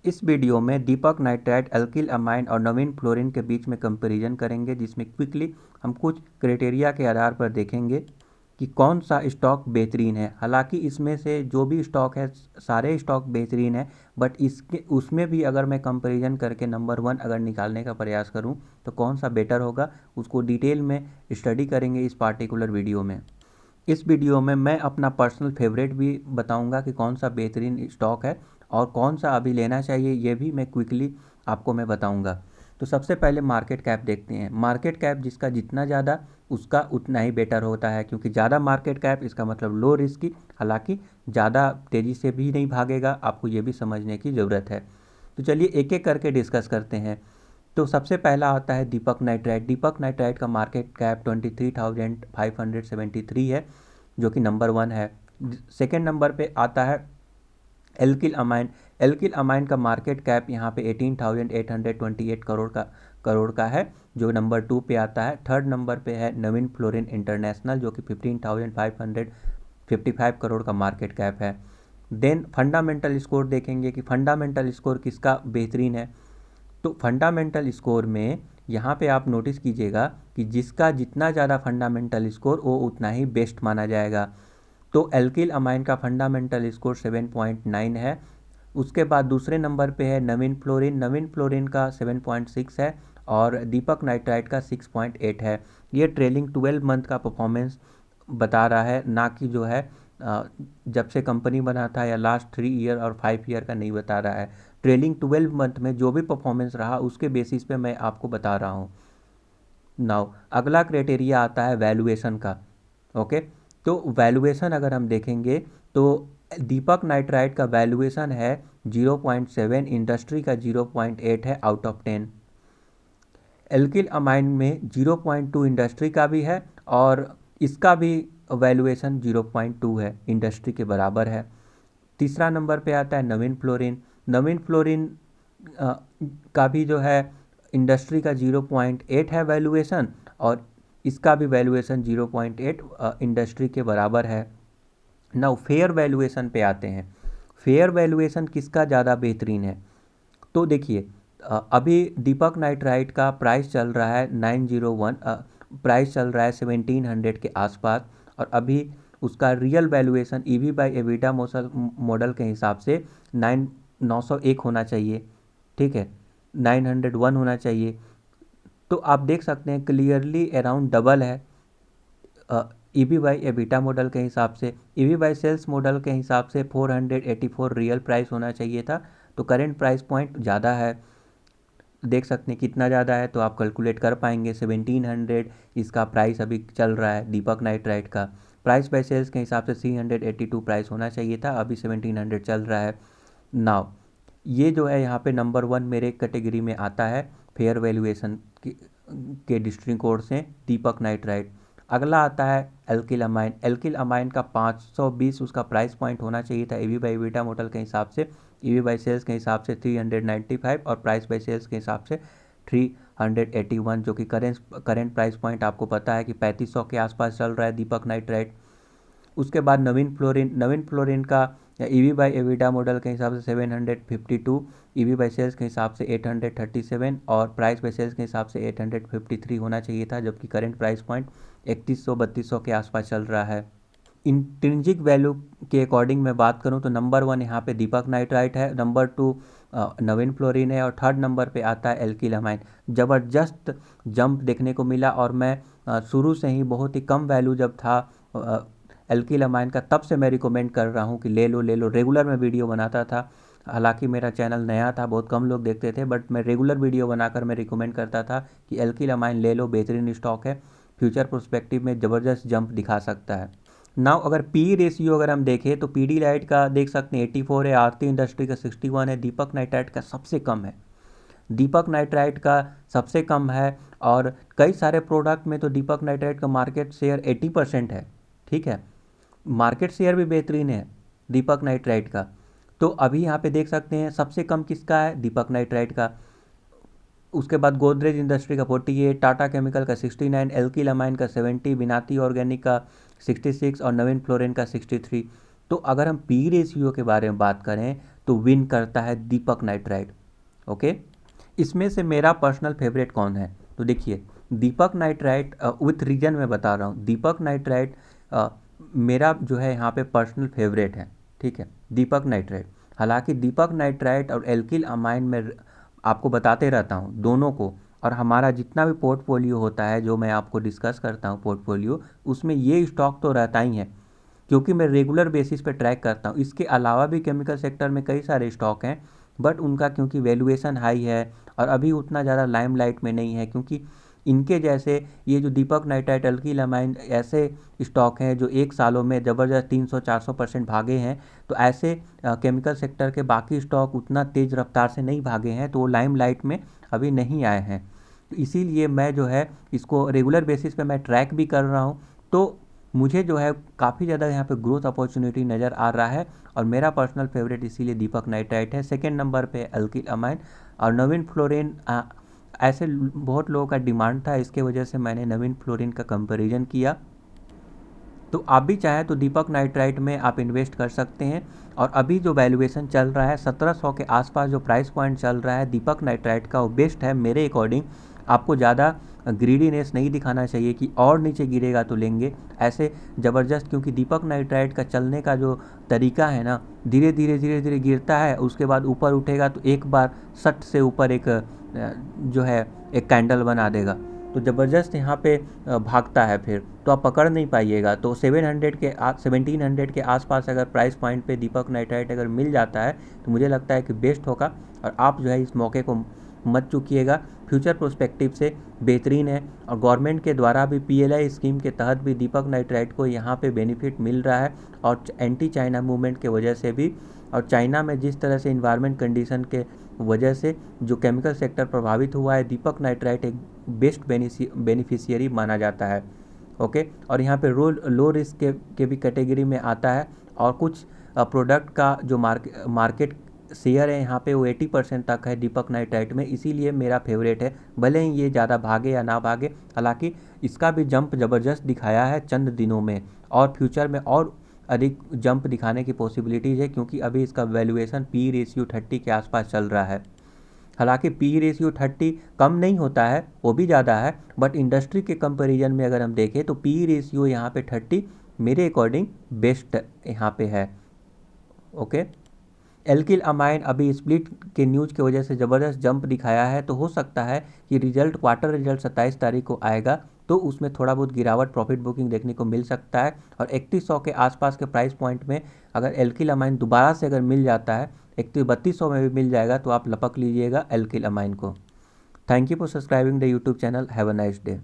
इस वीडियो में दीपक nitrite, alkyl amine और नवीन फ्लोरीन के बीच में कंपैरिजन करेंगे, जिसमें क्विकली हम कुछ क्राइटेरिया के आधार पर देखेंगे कि कौन सा स्टॉक बेहतरीन है। हालांकि इसमें से जो भी स्टॉक है सारे स्टॉक बेहतरीन है, बट इसके उसमें भी अगर मैं कंपैरिजन करके नंबर 1 अगर निकालने का प्रयास करूं तो कौन सा बेटर होगा, उसको डिटेल में स्टडी करेंगे इस पार्टिकुलर वीडियो में। इस वीडियो में मैं अपना पर्सनल फेवरेट भी बताऊंगा कि कौन सा बेहतरीन स्टॉक है और कौन सा अभी लेना चाहिए, ये भी मैं क्विकली आपको मैं बताऊंगा। तो सबसे पहले मार्केट कैप देखते हैं। मार्केट कैप जिसका जितना ज़्यादा उसका उतना ही बेटर होता है, क्योंकि ज़्यादा मार्केट कैप इसका मतलब लो रिस्की। हालांकि ज़्यादा तेज़ी से भी नहीं भागेगा, आपको ये भी समझने की ज़रूरत है। तो चलिए एक एक करके डिस्कस करते हैं। तो सबसे पहला आता है दीपक नाइट्राइट। दीपक नाइट्राइट का मार्केट कैप 23,573 है, जो कि नंबर 1 है। सेकेंड नंबर पे आता है एल्किल अमाइन। एल्किल अमाइन का मार्केट कैप यहाँ पे 18,828 करोड़ का है, जो नंबर 2 पे आता है। थर्ड नंबर पे है नवीन फ्लोरिन इंटरनेशनल, जो कि 15,555 करोड़ का मार्केट कैप है। देन फंडामेंटल स्कोर देखेंगे कि फंडामेंटल स्कोर किसका बेहतरीन है। तो फंडामेंटल स्कोर में यहाँ पे आप नोटिस कीजिएगा कि जिसका जितना ज़्यादा फंडामेंटल स्कोर वो उतना ही बेस्ट माना जाएगा। तो एल्किल अमाइन का फंडामेंटल स्कोर 7.9 है। उसके बाद दूसरे नंबर पे है नवीन फ्लोरिन। नवीन फ्लोरिन का 7.6 है और दीपक नाइट्राइट का 6.8 है। ये ट्रेलिंग 12 मंथ का परफॉर्मेंस बता रहा है, ना कि जो है जब से कंपनी बना था या लास्ट 3 ईयर और 5 ईयर का नहीं बता रहा है। ट्रेलिंग 12 मंथ में जो भी परफॉर्मेंस रहा उसके बेसिस पे मैं आपको बता रहा हूँ। नाउ अगला क्राइटेरिया आता है वैल्यूएशन का। ओके, तो वैल्यूएशन अगर हम देखेंगे तो दीपक नाइट्राइट का वैल्यूएशन है 0.7, इंडस्ट्री का 0.8 है आउट ऑफ 10। एल्किल अमाइन में 0.2 इंडस्ट्री का भी है और इसका भी वैल्यूएशन 0.2 है, इंडस्ट्री के बराबर है। तीसरा नंबर पे आता है नवीन फ्लोरिन। नवीन फ्लोरिन का भी जो है इंडस्ट्री का 0.8 है वैल्यूएशन और इसका भी वैल्यूएशन 0.8 इंडस्ट्री के बराबर है। नाउ फेयर वैल्यूएशन पे आते हैं। फेयर वैल्यूएशन किसका ज़्यादा बेहतरीन है। तो देखिए अभी दीपक नाइट्राइट का प्राइस चल रहा है 901, प्राइस चल रहा है 1700 के आसपास, और अभी उसका real valuation EV by EBITDA model के हिसाब से 901 होना चाहिए, ठीक है, 901 होना चाहिए। तो आप देख सकते हैं क्लियरली अराउंड डबल है ईवी बाई एबिटा मॉडल के हिसाब से। ईवी बाई सेल्स मॉडल के हिसाब से 484 रियल प्राइस होना चाहिए था, तो करेंट प्राइस पॉइंट ज़्यादा है। देख सकते हैं कितना ज़्यादा है, तो आप कैलकुलेट कर पाएंगे। 1700 इसका प्राइस अभी चल रहा है दीपक नाइट्राइट का। प्राइस बाय सेल्स के हिसाब से 382 प्राइस होना चाहिए था, अभी 1700 चल रहा है। नाउ ये जो है यहाँ पे नंबर 1 मेरे कैटेगरी में आता है फेयर वैल्यूएशन के दृष्टिकोण से दीपक नाइट्राइट। अगला आता है एल्किल अमाइन। एल्किल अमाइन का 520 उसका प्राइस पॉइंट होना चाहिए था ईवी बाई वीटा मॉडल के हिसाब से। ईवी बाई सेल्स के हिसाब से 395 और प्राइस बाई सेल्स के हिसाब से 381, जो कि करेंट प्राइस पॉइंट आपको पता है कि 3500 के आसपास चल रहा है दीपक नाइट्राइट। उसके बाद नवीन फ्लोरिन। नवीन फ्लोरिन का ईवी बाई एविटा मॉडल के हिसाब से 752, ईवी बाई सेल्स के हिसाब से 837 और प्राइस बाई सेल्स के हिसाब से 853 होना चाहिए था, जबकि करेंट प्राइस पॉइंट 3100-3200 के आसपास चल रहा है। इंट्रिंसिक वैल्यू के अकॉर्डिंग मैं बात करूं तो नंबर 1 यहाँ पे दीपक नाइट्राइट है, नंबर 2 नवीन फ्लोरिन है और थर्ड नंबर पे आता है एल्किल अमाइन। ज़बरदस्त जंप देखने को मिला और मैं शुरू से ही बहुत ही कम वैल्यू जब था एल्किल अमाइन का, तब से मैं रिकमेंड कर रहा हूँ कि ले लो ले लो। रेगुलर मैं वीडियो बनाता था, हालांकि मेरा चैनल नया था, बहुत कम लोग देखते थे, बट मैं रेगुलर वीडियो बनाकर मैं रिकमेंड करता था कि एल्किल अमाइन ले लो, बेहतरीन स्टॉक है, फ्यूचर प्रोस्पेक्टिव में ज़बरदस्त जंप दिखा सकता है। नाउ अगर पी रेशियो अगर हम देखें तो पी लाइट का देख सकते हैं 84 है, आरती इंडस्ट्री का 61 है, दीपक नाइट्राइट का सबसे कम है। दीपक नाइट्राइट का सबसे कम है और कई सारे प्रोडक्ट में तो दीपक नाइट्राइट का मार्केट शेयर 80% है, ठीक है, मार्केट शेयर भी बेहतरीन है दीपक नाइट्राइट का। तो अभी यहाँ पे देख सकते हैं सबसे कम किसका है, दीपक नाइट्राइट का। उसके बाद गोदरेज इंडस्ट्री का 48, टाटा केमिकल का 69, एल्किल अमाइन का 70, विनाती ऑर्गेनिक का 66 और नवीन फ्लोरिन का 63। तो अगर हम पी रेशियो के बारे में बात करें तो विन करता है दीपक नाइट्राइट। ओके, इसमें से मेरा पर्सनल फेवरेट कौन है? तो देखिए, दीपक नाइट्राइट विथ रीजन मैं बता रहा हूँ। दीपक नाइट्राइट मेरा जो है यहाँ पे पर्सनल फेवरेट है, ठीक है, दीपक नाइट्राइट। हालांकि दीपक नाइट्राइट और एल्किल अमाइन में आपको बताते रहता हूँ दोनों को, और हमारा जितना भी पोर्टफोलियो होता है जो मैं आपको डिस्कस करता हूँ पोर्टफोलियो, उसमें ये स्टॉक तो रहता ही है, क्योंकि मैं रेगुलर बेसिस पे ट्रैक करता हूँ। इसके अलावा भी केमिकल सेक्टर में कई सारे स्टॉक हैं, बट उनका क्योंकि वैल्यूएशन हाई है और अभी उतना ज़्यादा लाइमलाइट में नहीं है, क्योंकि इनके जैसे ये जो दीपक नाइट्राइट, एल्किल अमाइन ऐसे स्टॉक हैं जो एक सालों में ज़बरदस्त 300-400% भागे हैं। तो ऐसे केमिकल सेक्टर के बाकी स्टॉक उतना तेज़ रफ्तार से नहीं भागे हैं, तो वो लाइमलाइट में अभी नहीं आए हैं। तो इसीलिए मैं जो है इसको रेगुलर बेसिस पे मैं ट्रैक भी कर रहा हूँ। तो मुझे जो है काफ़ी ज़्यादा यहाँ पे ग्रोथ अपॉर्चुनिटी नज़र आ रहा है, और मेरा पर्सनल फेवरेट इसीलिए दीपक नाइट्राइट है। सेकेंड नंबर पे एल्किल अमाइन और नवीन फ्लोरिन। ऐसे बहुत लोगों का डिमांड था, इसके वजह से मैंने नवीन फ्लोरिन का कंपैरिजन किया। तो आप भी चाहें तो दीपक नाइट्राइट में आप इन्वेस्ट कर सकते हैं। और अभी जो वैल्यूएशन चल रहा है 1700 के आसपास जो प्राइस पॉइंट चल रहा है दीपक नाइट्राइट का, वो बेस्ट है मेरे अकॉर्डिंग। आपको ज़्यादा ग्रीडीनेस नहीं दिखाना चाहिए कि और नीचे गिरेगा तो लेंगे, ऐसे ज़बरदस्त, क्योंकि दीपक नाइट्राइट का चलने का जो तरीका है ना, धीरे धीरे गिरता है, उसके बाद ऊपर उठेगा तो एक बार सट से ऊपर एक जो है एक कैंडल बना देगा, तो ज़बरदस्त यहाँ पे भागता है, फिर तो आप पकड़ नहीं पाइएगा। तो 1700 के आसपास अगर प्राइस पॉइंट पे दीपक नाइट्राइट अगर मिल जाता है तो मुझे लगता है कि बेस्ट होगा, और आप जो है इस मौके को मत चूकिएगा। फ्यूचर प्रोस्पेक्टिव से बेहतरीन है, और गवर्नमेंट के द्वारा भी PLI स्कीम के तहत भी दीपक नाइट्राइट को यहाँ पे बेनिफिट मिल रहा है, और एंटी चाइना मूवमेंट के वजह से भी, और चाइना में जिस तरह से इन्वायरमेंट कंडीशन के वजह से जो केमिकल सेक्टर प्रभावित हुआ है, दीपक नाइट्राइट एक बेस्ट बेनिफिशियरी माना जाता है। ओके, और यहाँ पे लो रिस्क के भी कैटेगरी में आता है, और कुछ प्रोडक्ट का जो मार्केट शेयर है यहाँ पे वो 80% तक है दीपक नाइट्राइट में, इसीलिए मेरा फेवरेट है। भले ही ये ज़्यादा भागे या ना भागे, हालांकि इसका भी जंप ज़बरदस्त दिखाया है चंद दिनों में, और फ्यूचर में और अधिक जंप दिखाने की पॉसिबिलिटीज़ है, क्योंकि अभी इसका वैल्यूएशन PE रेशियो 30 के आसपास चल रहा है। हालांकि PE रेशियो 30 कम नहीं होता है, वो भी ज़्यादा है, बट इंडस्ट्री के कंपैरिजन में अगर हम देखें तो PE रेशियो यहाँ पे 30 मेरे अकॉर्डिंग बेस्ट यहाँ पे है। ओके, एल्किल अमाइन अभी स्प्लिट के न्यूज़ की वजह से ज़बरदस्त जंप दिखाया है, तो हो सकता है कि क्वार्टर रिजल्ट 27 तारीख को आएगा, तो उसमें थोड़ा बहुत गिरावट, प्रॉफिट बुकिंग देखने को मिल सकता है। और 3100 के आसपास के प्राइस पॉइंट में अगर एल्किल अमाइन दोबारा से अगर मिल जाता है, 3200 में भी मिल जाएगा, तो आप लपक लीजिएगा एल्किल अमाइन को। Thank you for subscribing the YouTube channel. Have a nice day.